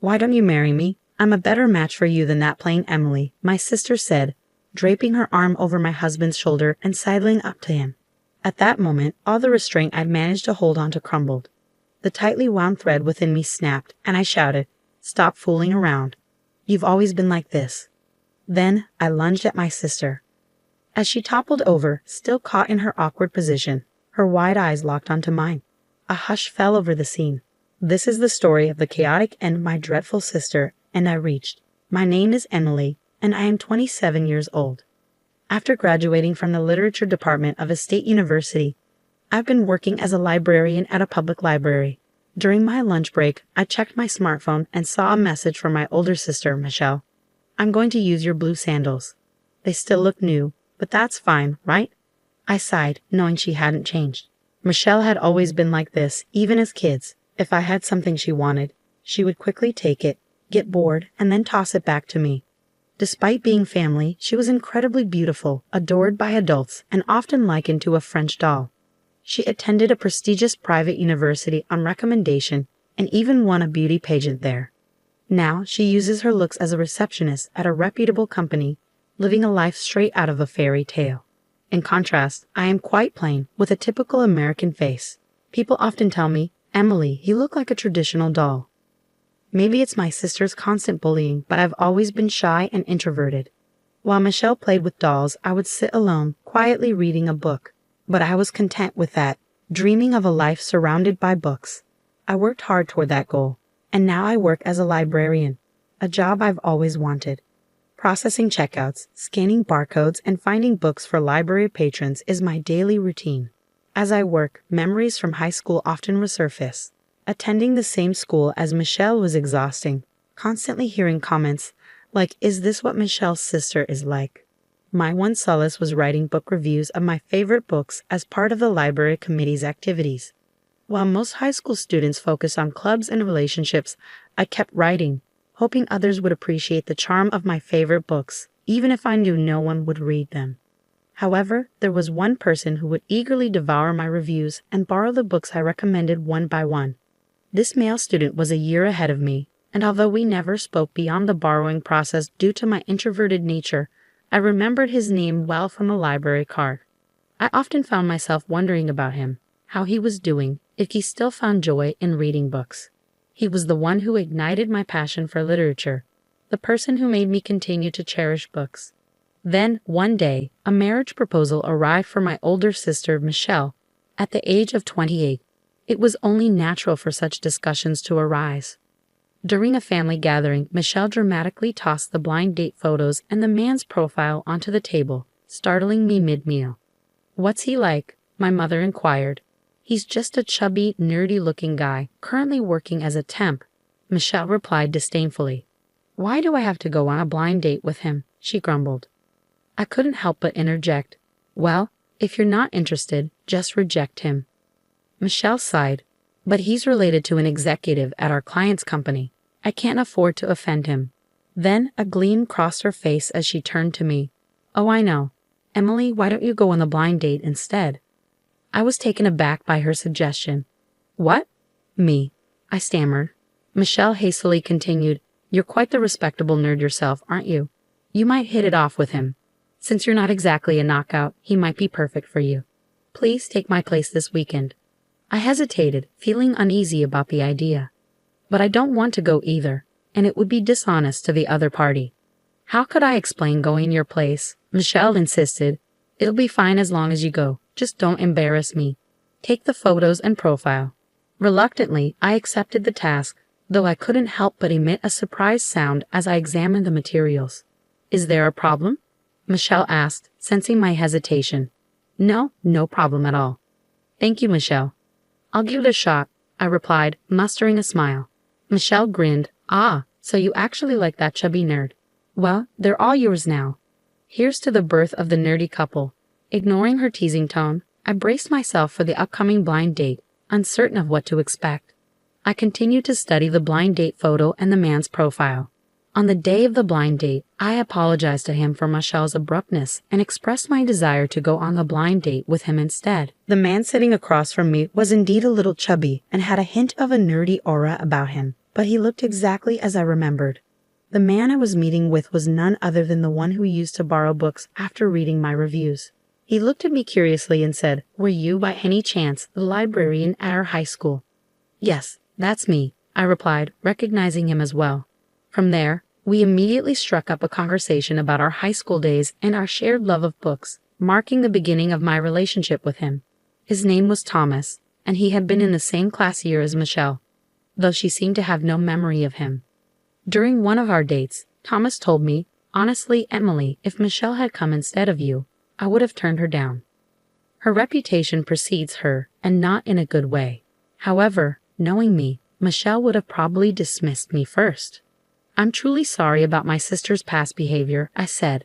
Why don't you marry me? I'm a better match for you than that plain Emily, my sister said, draping her arm over my husband's shoulder and sidling up to him. At that moment, all the restraint I'd managed to hold onto crumbled. The tightly wound thread within me snapped, and I shouted, "Stop fooling around. You've always been like this." Then I lunged at my sister. As she toppled over, still caught in her awkward position, her wide eyes locked onto mine. A hush fell over the scene. This is the story of the chaotic end of my dreadful sister, and I reached. My name is Emily, and I am 27 years old. After graduating from the literature department of a state university, I've been working as a librarian at a public library. During my lunch break, I checked my smartphone and saw a message from my older sister, Michelle. "I'm going to use your blue sandals. They still look new, but that's fine, right?" I sighed, knowing she hadn't changed. Michelle had always been like this, even as kids. If I had something she wanted, she would quickly take it, get bored, and then toss it back to me. Despite being family, she was incredibly beautiful, adored by adults, and often likened to a French doll. She attended a prestigious private university on recommendation and even won a beauty pageant there. Now she uses her looks as a receptionist at a reputable company, living a life straight out of a fairy tale. In contrast, I am quite plain, with a typical American face. People often tell me, "Emily, you look like a traditional doll." Maybe it's my sister's constant bullying, but I've always been shy and introverted. While Michelle played with dolls, I would sit alone, quietly reading a book. But I was content with that, dreaming of a life surrounded by books. I worked hard toward that goal, and now I work as a librarian, a job I've always wanted. Processing checkouts, scanning barcodes, and finding books for library patrons is my daily routine. As I work, memories from high school often resurface. Attending the same school as Michelle was exhausting, constantly hearing comments like, "Is this what Michelle's sister is like?" My one solace was writing book reviews of my favorite books as part of the library committee's activities. While most high school students focus on clubs and relationships, I kept writing, hoping others would appreciate the charm of my favorite books, even if I knew no one would read them. However, there was one person who would eagerly devour my reviews and borrow the books I recommended one by one. This male student was a year ahead of me, and although we never spoke beyond the borrowing process due to my introverted nature, I remembered his name well from the library card. I often found myself wondering about him, how he was doing, if he still found joy in reading books. He was the one who ignited my passion for literature, the person who made me continue to cherish books. Then, one day, a marriage proposal arrived for my older sister, Michelle, at the age of 28. It was only natural for such discussions to arise. During a family gathering, Michelle dramatically tossed the blind date photos and the man's profile onto the table, startling me mid-meal. "What's he like?" my mother inquired. "He's just a chubby, nerdy-looking guy, currently working as a temp," Michelle replied disdainfully. "Why do I have to go on a blind date with him?" she grumbled. I couldn't help but interject. "Well, if you're not interested, just reject him." Michelle sighed. "But he's related to an executive at our client's company. I can't afford to offend him." Then a gleam crossed her face as she turned to me. "Oh, I know. Emily, why don't you go on the blind date instead?" I was taken aback by her suggestion. "What? Me?" I stammered. Michelle hastily continued, "You're quite the respectable nerd yourself, aren't you? You might hit it off with him. Since you're not exactly a knockout, he might be perfect for you. Please take my place this weekend." I hesitated, feeling uneasy about the idea. But I don't want to go either, and it would be dishonest to the other party. How could I explain going in your place? Michelle insisted. "It'll be fine as long as you go. Just don't embarrass me. Take the photos and profile." Reluctantly, I accepted the task, though I couldn't help but emit a surprised sound as I examined the materials. "Is there a problem?" Michelle asked, sensing my hesitation. "No, no problem at all." "Thank you, Michelle. I'll give it a shot," I replied, mustering a smile. Michelle grinned. "Ah, so you actually like that chubby nerd. Well, they're all yours now. Here's to the birth of the nerdy couple." Ignoring her teasing tone, I braced myself for the upcoming blind date, uncertain of what to expect. I continued to study the blind date photo and the man's profile. On the day of the blind date, I apologized to him for Michelle's abruptness and expressed my desire to go on the blind date with him instead. The man sitting across from me was indeed a little chubby and had a hint of a nerdy aura about him. but he looked exactly as I remembered. The man I was meeting with was none other than the one who used to borrow books after reading my reviews. He looked at me curiously and said, "Were you, by any chance, the librarian at our high school?" "Yes, that's me," I replied, recognizing him as well. From there, we immediately struck up a conversation about our high school days and our shared love of books, marking the beginning of my relationship with him. His name was Thomas, and he had been in the same class year as Michelle, though she seemed to have no memory of him. During one of our dates, Thomas told me, "Honestly, Emily, if Michelle had come instead of you, I would have turned her down. Her reputation precedes her, and not in a good way. However, knowing me, Michelle would have probably dismissed me first." "I'm truly sorry about my sister's past behavior," I said,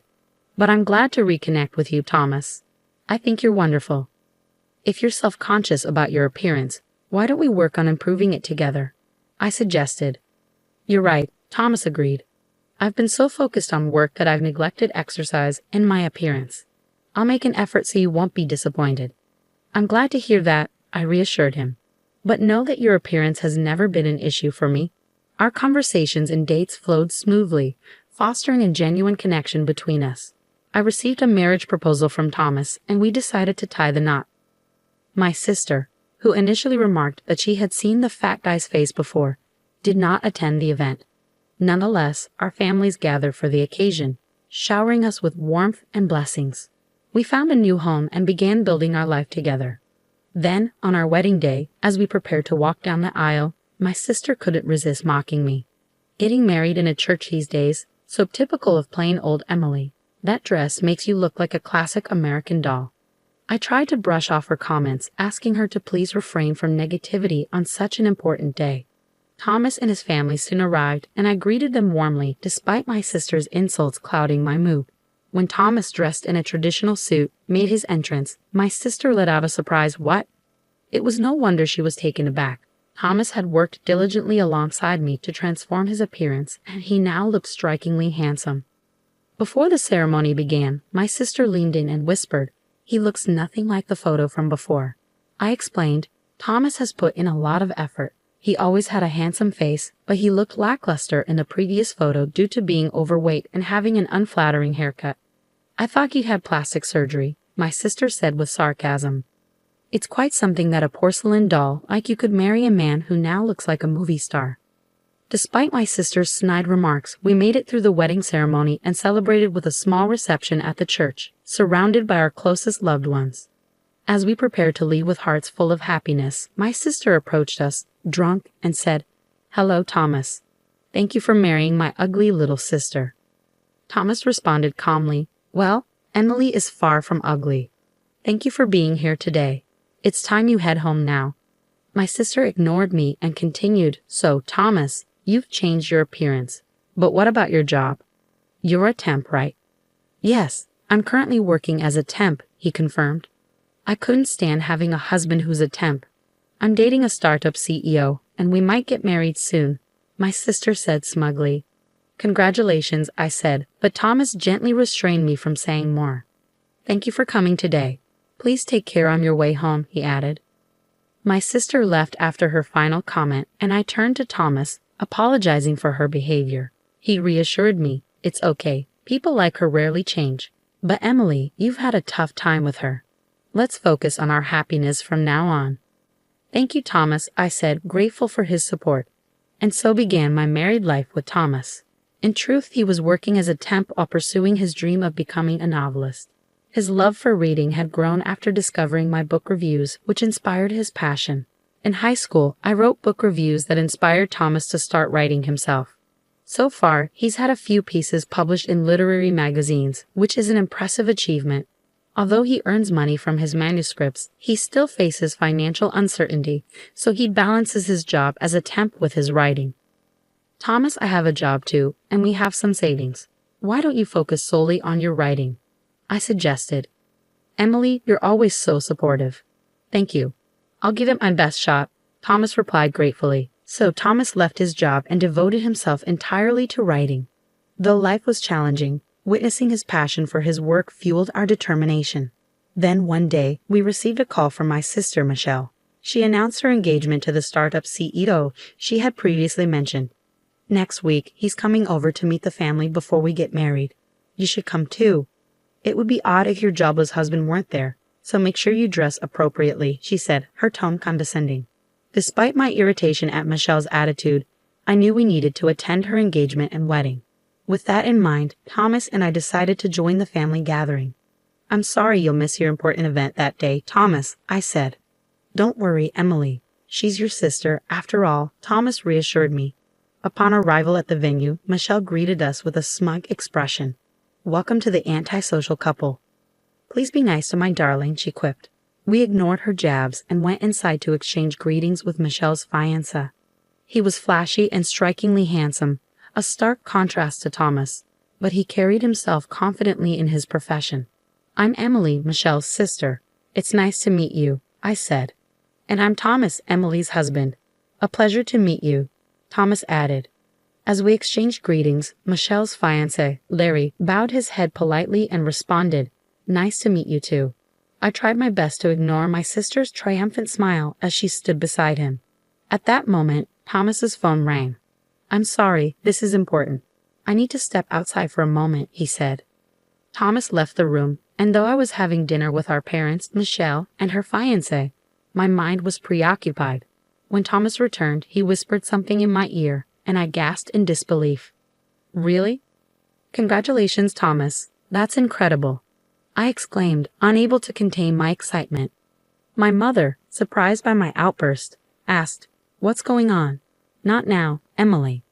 "but I'm glad to reconnect with you, Thomas. I think you're wonderful. If you're self-conscious about your appearance, why don't we work on improving it together?" I suggested. "You're right," Thomas agreed. "I've been so focused on work that I've neglected exercise and my appearance. I'll make an effort so you won't be disappointed." "I'm glad to hear that," I reassured him. "But know that your appearance has never been an issue for me." Our conversations and dates flowed smoothly, fostering a genuine connection between us. I received a marriage proposal from Thomas, and we decided to tie the knot. My sister, who initially remarked that she had seen the fat guy's face before, did not attend the event. Nonetheless, our families gathered for the occasion, showering us with warmth and blessings. We found a new home and began building our life together. Then, on our wedding day, as we prepared to walk down the aisle, my sister couldn't resist mocking me. "Getting married in a church these days, so typical of plain old Emily. That dress makes you look like a classic American doll." I tried to brush off her comments, asking her to please refrain from negativity on such an important day. Thomas and his family soon arrived, and I greeted them warmly despite my sister's insults clouding my mood. When Thomas, dressed in a traditional suit, made his entrance, my sister let out a surprised "What?" It was no wonder she was taken aback. Thomas had worked diligently alongside me to transform his appearance, and he now looked strikingly handsome. Before the ceremony began, my sister leaned in and whispered, "He looks nothing like the photo from before." I explained, "Thomas has put in a lot of effort. He always had a handsome face, but he looked lackluster in the previous photo due to being overweight and having an unflattering haircut." "I thought he'd had plastic surgery," my sister said with sarcasm. "It's quite something that a porcelain doll like you could marry a man who now looks like a movie star." Despite my sister's snide remarks, we made it through the wedding ceremony and celebrated with a small reception at the church, surrounded by our closest loved ones. As we prepared to leave with hearts full of happiness, my sister approached us, drunk, and said, "Hello, Thomas. Thank you for marrying my ugly little sister." Thomas responded calmly, "Well, Emily is far from ugly. Thank you for being here today. It's time you head home now." My sister ignored me and continued, "So, Thomas, you've changed your appearance. But what about your job? You're a temp, right?" "Yes, I'm currently working as a temp," he confirmed. I couldn't stand having a husband who's a temp. "I'm dating a startup CEO, and we might get married soon," my sister said smugly. "Congratulations," I said, but Thomas gently restrained me from saying more. "Thank you for coming today. Please take care on your way home," he added. My sister left after her final comment, and I turned to Thomas, apologizing for her behavior. He reassured me, "It's okay. People like her rarely change. But Emily, you've had a tough time with her. Let's focus on our happiness from now on." "Thank you, Thomas," I said, grateful for his support. And so began my married life with Thomas. In truth, he was working as a temp while pursuing his dream of becoming a novelist. His love for reading had grown after discovering my book reviews, which inspired his passion. In high school, I wrote book reviews that inspired Thomas to start writing himself. So far, he's had a few pieces published in literary magazines, which is an impressive achievement. Although he earns money from his manuscripts, he still faces financial uncertainty, so he balances his job as a temp with his writing. "Thomas, I have a job too, and we have some savings. Why don't you focus solely on your writing?" I suggested. "Emily, you're always so supportive." "Thank you. I'll give it my best shot," Thomas replied gratefully. So Thomas left his job and devoted himself entirely to writing. Though life was challenging, witnessing his passion for his work fueled our determination. Then one day, we received a call from my sister Michelle. She announced her engagement to the startup CEO she had previously mentioned. Next week, he's coming over to meet the family before we get married. You should come too. It would be odd if your jobless husband weren't there, so make sure you dress appropriately, she said, her tone condescending. Despite my irritation at Michelle's attitude, I knew we needed to attend her engagement and wedding. With that in mind, Thomas and I decided to join the family gathering. I'm sorry you'll miss your important event that day, Thomas, I said. Don't worry, Emily. She's your sister, after all, Thomas reassured me. Upon arrival at the venue, Michelle greeted us with a smug expression. Welcome to the antisocial couple. Please be nice to my darling, she quipped. We ignored her jabs and went inside to exchange greetings with Michelle's fiancé. He was flashy and strikingly handsome, a stark contrast to Thomas, but he carried himself confidently in his profession. I'm Emily, Michelle's sister. It's nice to meet you, I said. And I'm Thomas, Emily's husband. A pleasure to meet you, Thomas added. As we exchanged greetings, Michelle's fiancé, Larry, bowed his head politely and responded, Nice to meet you too. I tried my best to ignore my sister's triumphant smile as she stood beside him. At that moment, Thomas's phone rang. I'm sorry, this is important. I need to step outside for a moment, he said. Thomas left the room, and though I was having dinner with our parents, Michelle, and her fiancé, my mind was preoccupied. When Thomas returned, he whispered something in my ear, and I gasped in disbelief. Really? Congratulations, Thomas. That's incredible, I exclaimed, unable to contain my excitement. My mother, surprised by my outburst, asked, What's going on? Not now, Emily.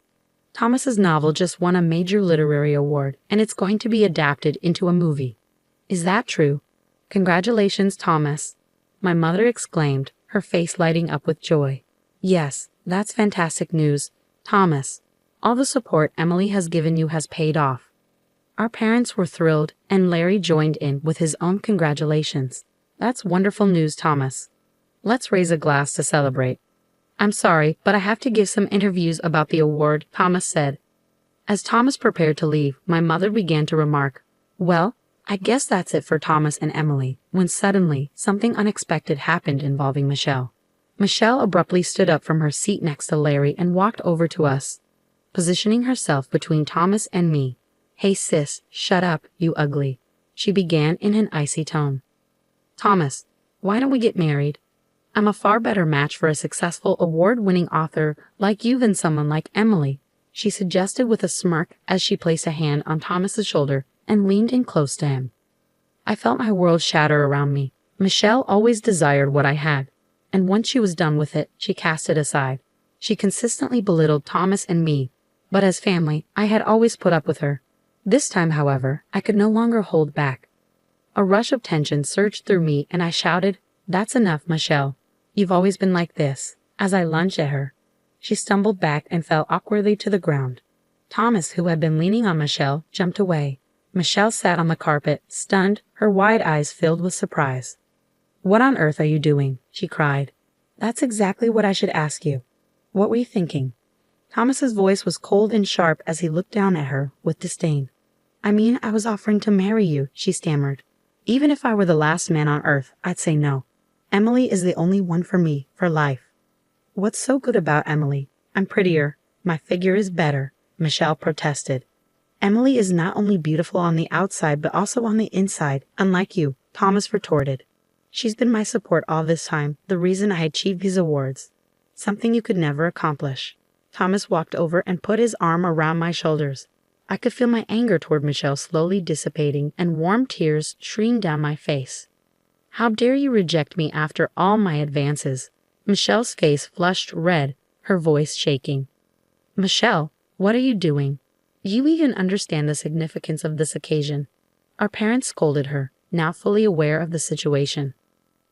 Thomas's novel just won a major literary award, and it's going to be adapted into a movie. Is that true? Congratulations, Thomas, my mother exclaimed, her face lighting up with joy. Yes, that's fantastic news, Thomas. All the support Emily has given you has paid off. Our parents were thrilled, and Larry joined in with his own congratulations. That's wonderful news, Thomas. Let's raise a glass to celebrate. I'm sorry, but I have to give some interviews about the award, Thomas said. As Thomas prepared to leave, my mother began to remark, Well, I guess that's it for Thomas and Emily, when suddenly something unexpected happened involving Michelle. Michelle abruptly stood up from her seat next to Larry and walked over to us, positioning herself between Thomas and me. Hey sis, shut up, you ugly, she began in an icy tone. Thomas, why don't we get married? I'm a far better match for a successful award-winning author like you than someone like Emily, she suggested with a smirk as she placed a hand on Thomas's shoulder and leaned in close to him. I felt my world shatter around me. Michelle always desired what I had, and once she was done with it, she cast it aside. She consistently belittled Thomas and me, but as family, I had always put up with her. This time, however, I could no longer hold back. A rush of tension surged through me and I shouted, That's enough, Michelle. You've always been like this, as I lunged at her. She stumbled back and fell awkwardly to the ground. Thomas, who had been leaning on Michelle, jumped away. Michelle sat on the carpet, stunned, her wide eyes filled with surprise. What on earth are you doing? She cried. That's exactly what I should ask you. What were you thinking? Thomas's voice was cold and sharp as he looked down at her with disdain. I mean, I was offering to marry you, she stammered. Even if I were the last man on earth, I'd say no. Emily is the only one for me, for life. What's so good about Emily? I'm prettier. My figure is better, Michelle protested. Emily is not only beautiful on the outside, but also on the inside, unlike you, Thomas retorted. She's been my support all this time, the reason I achieved these awards. Something you could never accomplish. Thomas walked over and put his arm around my shoulders. I could feel my anger toward Michelle slowly dissipating and warm tears streamed down my face. How dare you reject me after all my advances? Michelle's face flushed red, her voice shaking. Michelle, what are you doing? Do you even understand the significance of this occasion? Our parents scolded her, now fully aware of the situation.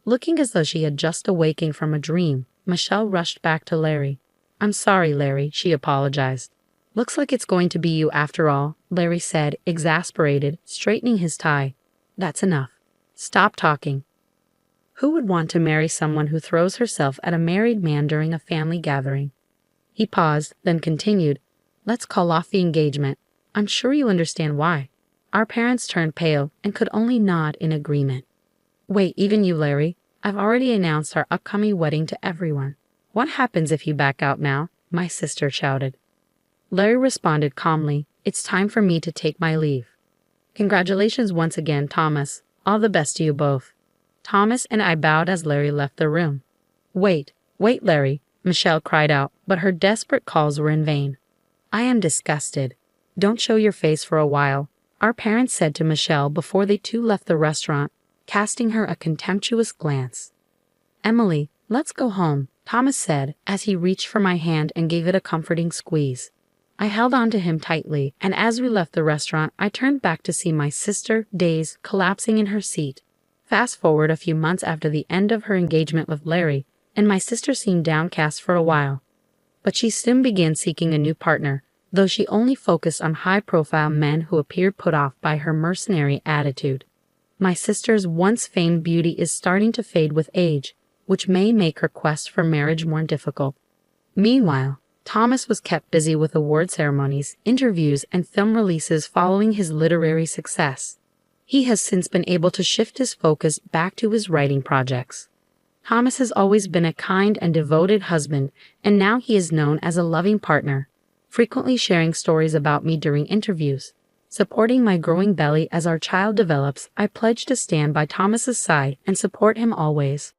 Looking as though she had just awakened from a dream, Michelle rushed back to Larry. I'm sorry, Larry, she apologized. Looks like it's going to be you after all, Larry said, exasperated, straightening his tie. That's enough. Stop talking. Who would want to marry someone who throws herself at a married man during a family gathering? He paused, then continued, Let's call off the engagement. I'm sure you understand why. Our parents turned pale and could only nod in agreement. Wait, even you, Larry? I've already announced our upcoming wedding to everyone. What happens if you back out now? My sister shouted. Larry responded calmly, it's time for me to take my leave. Congratulations once again, Thomas. All the best to you both. Thomas and I bowed as Larry left the room. Wait, Larry, Michelle cried out, but her desperate calls were in vain. I am disgusted. Don't show your face for a while, our parents said to Michelle before they too left the restaurant, casting her a contemptuous glance. Emily, let's go home, Thomas said as he reached for my hand and gave it a comforting squeeze. I held on to him tightly, and as we left the restaurant, I turned back to see my sister, dazed, collapsing in her seat. Fast forward a few months after the end of her engagement with Larry, and my sister seemed downcast for a while. But she soon began seeking a new partner, though she only focused on high-profile men who appeared put off by her mercenary attitude. My sister's once famed beauty is starting to fade with age, which may make her quest for marriage more difficult. Meanwhile, Thomas was kept busy with award ceremonies, interviews, and film releases following his literary success. He has since been able to shift his focus back to his writing projects. Thomas has always been a kind and devoted husband, and now he is known as a loving partner, frequently sharing stories about me during interviews. Supporting my growing belly as our child develops, I pledge to stand by Thomas's side and support him always.